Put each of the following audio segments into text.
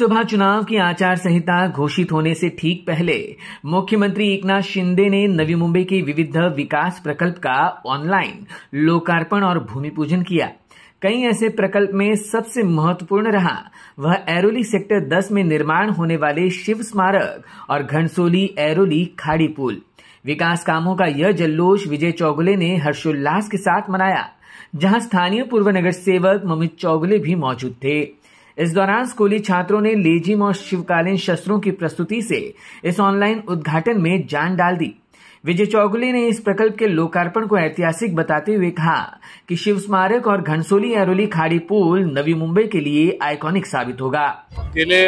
लोकसभा चुनाव की आचार संहिता घोषित होने से ठीक पहले मुख्यमंत्री एकनाथ शिंदे ने नवी मुंबई के विविध विकास प्रकल्प का ऑनलाइन लोकार्पण और भूमि पूजन किया। कई ऐसे प्रकल्प में सबसे महत्वपूर्ण रहा वह ऐरोली सेक्टर 10 में निर्माण होने वाले शिव स्मारक और घनसोली ऐरोली खाड़ी पुल। विकास कामों का यह जल्लोष विजय चौगुले ने हर्षोल्लास के साथ मनाया, जहां स्थानीय पूर्व नगर सेवक ममित चौगुले भी मौजूद थे। इस दौरान स्कूली छात्रों ने लेजिम और शिवकालीन शस्त्रों की प्रस्तुति से इस ऑनलाइन उद्घाटन में जान डाल दी। विजय चौगुले ने इस प्रकल्प के लोकार्पण को ऐतिहासिक बताते हुए कहा कि शिव स्मारक और घनसोली ऐरोली खाड़ी पुल नवी मुंबई के लिए आयकॉनिक साबित होगा। गेले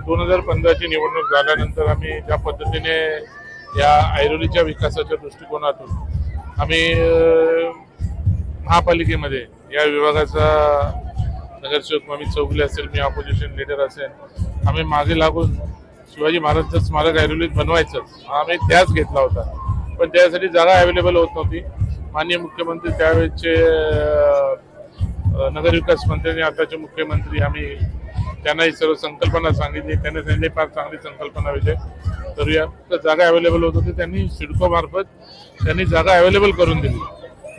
2015ची निवडणूक झाल्यानंतर आम्ही ज्या पद्धतीने या ऐरोलीच्या विकासाच्या दृष्टिकोनातून आम्ही महापालिकेमध्ये या विभागाचा नगरसेवक ममित चौगुले असेल, मी ऑपोजिशन लीडर असेल, आम्ही मागे लागून शिवाजी महाराजांचं स्मारक ऐरोलीत बनवायचं आम्ही त्याच घेतला होता, पण त्यासाठी जागा अवेलेबल होत नव्हती। माननीय मुख्यमंत्री त्यावेळेचे नगरविकास मंत्री आणि आताचे मुख्यमंत्री आम्ही त्यांना ही सर्व संकल्पना सांगितली। त्यांनी सांगितले फार चांगली संकल्पना विजय करूया। जागा अवेलेबल होत होती, त्यांनी सिडको मार्फत त्यांनी जागा अवेलेबल करून दिली,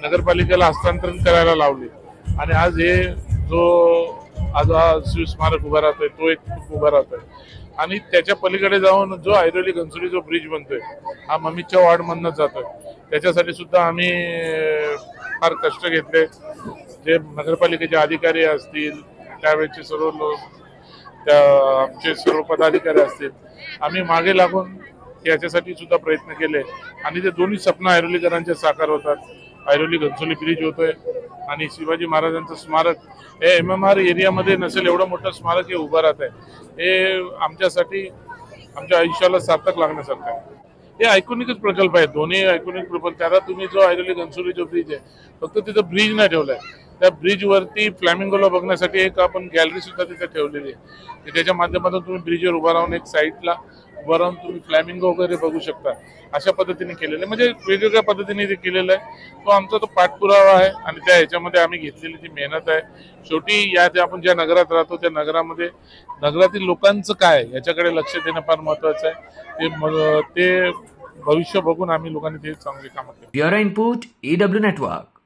नगरपालिकेला हस्तांतरण करायला लावली आणि आज हे जो आज शिव स्मारक उभा राहतोय तो एक उभा राहतोय आणि त्याच्या पलीकडे जाऊन जो ऐरोली घनसोली जो ब्रिज बनतोय हा ममितच्या वार्ड मधून जातोय, त्याच्यासाठी सुद्धा आम्ही फार कष्ट घेतले। जे नगरपालिकेचे अधिकारी असतील, त्यावेळेचे सर्व लोक, आमचे सर्व पदाधिकारी असतील, आम्ही मागे लागून याच्यासाठी सुद्धा प्रयत्न केले आणि ते दोन्ही स्वप्न ऐरोलीकरांचे साकार होतात। ऐरोली घनसोली ब्रिज होतोय आणि शिवाजी महाराजांचं स्मारक हे MMR एरियामध्ये नसेल एवढं मोठं स्मारक हे उभं राहत आहे, हे आमच्यासाठी आमच्या आयुष्याला सार्थक लागण्यासारखं आहे। हे आयकॉनिकच प्रकल्प आहे, दोन्ही आयकॉनिक प्रकल्प। त्याला तुम्ही जो ऐरोली घनसोली जो ब्रिज आहे फक्त तिथं ब्रिज नाही ठेवलाय, त्या ब्रिज वरती फ्लॅमिंगोला बघण्यासाठी एक आपण गॅलरी सुद्धा तिथे ठेवलेली आहे, त्याच्या माध्यमातून तुम्ही ब्रिजवर उभा राहून एक साईडला उभा राहून तुम्ही फ्लॅमिंगो वगैरे बघू शकता। अशा पद्धतीने केलेलं आहे, म्हणजे वेगवेगळ्या पद्धतीने ते केलेलं आहे। तो आमचा तो पाठपुरावा आहे आणि त्या ह्याच्यामध्ये आम्ही घेतलेली ती मेहनत आहे। शेवटी या आपण ज्या नगरात राहतो त्या नगरामध्ये नगरातील लोकांचं काय याच्याकडे लक्ष देणं फार महत्वाचं आहे। ते भविष्य बघून आम्ही लोकांनी ते चांगली कामं केली। Bureau input EW network.